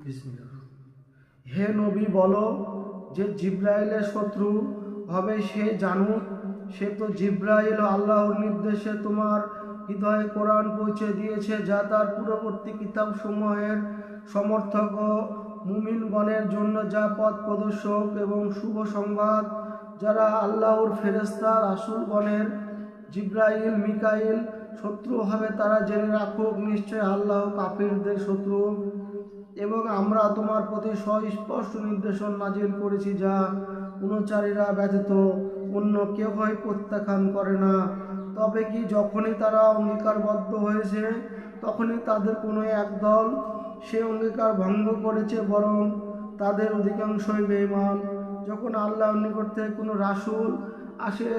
বিসমিল্লাহ। হে নবী, বলো যে জিব্রাইলের শত্রু হবে সে জানুক। সে তো জিব্রাইল আল্লাহর নির্দেশে তোমার হৃদয়ে কোরআন পৌঁছে দিয়েছে, যা তার পূর্ববর্তী কিতাবসমূহের সমর্থক ও মুমিনগণের জন্য যা পথ প্রদর্শক এবং শুভ সংবাদ। যারা আল্লাহর ফেরেশতা রাসূলগণের জিব্রাইল মিকাইল শত্রু হবে তারা জেনে রাখুক, নিশ্চয় আল্লাহ কাফিরদের শত্রু। এবং আমরা তোমার প্রতি সুস্পষ্ট নির্দেশন নাজিল করেছি, যা অনুচারীরা ব্যতীত অন্য কেউই প্রত্যাখ্যান করে না। তবে কি যখনই তারা অঙ্গীকারবদ্ধ হয়েছে তখনই তাদের কোনো একদল সে অঙ্গীকার ভঙ্গ করেছে, বরং তাদের অধিকাংশই বেঈমান। যখন আল্লাহর নিকট থেকে কোনো রাসূল আসে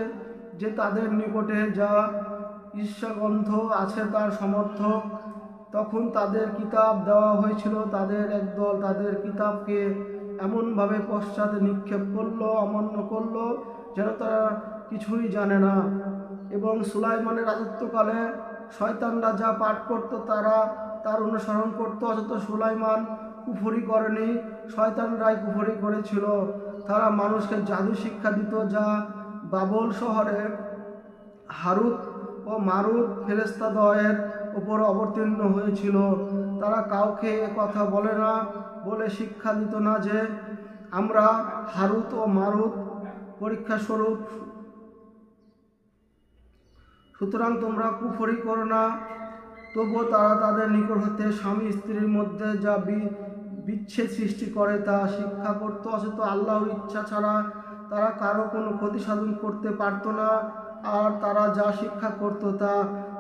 যে তাদের নিকটে যা ঈর্ষাগ্রন্থ আছে তার সমর্থক, তখন তাদের কিতাব দেওয়া হয়েছিল, তাদের একদল তাদের কিতাবকে এমনভাবে পশ্চাতে নিক্ষেপ করলো, অমান্য করলো যেন তারা কিছুই জানে না। এবং সুলাইমানের রাজত্বকালে শয়তানরা যা পাঠ করত তারা তার অনুসরণ করত, অথচ সুলাইমান কুফরি করেনি, শয়তানরাই কুফরি করেছিল। তারা মানুষকে জাদু শিক্ষা দিত, যা বাবল শহরে হারুত ও মারুত ফেরেশতাদ্বয়ের উপর অবতীর্ণ হয়েছিল। তারা কাউকে এ কথা বলে না, বলে শিক্ষা দিত না যে আমরা হারুত ও মারুত পরীক্ষাস্বরূপ, সুতরাং তোমরা কুফরি করো না। তবুও তারা তাদের নিকট হতে স্বামী স্ত্রীর মধ্যে যা বিচ্ছেদ সৃষ্টি করে তা শিক্ষা করত, অথচ আল্লাহর ইচ্ছা ছাড়া তারা কারো কোনো ক্ষতি সাধন করতে পারত না। আর তারা যা শিক্ষা করত তা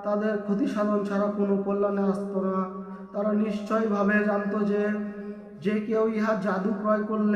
তাদের ক্ষতি সাধন ছাড়া কোনো কল্যাণে আসত না। তারা নিশ্চয়ভাবে জানত যে যে কেউ ইহা জাদু ক্রয় করলে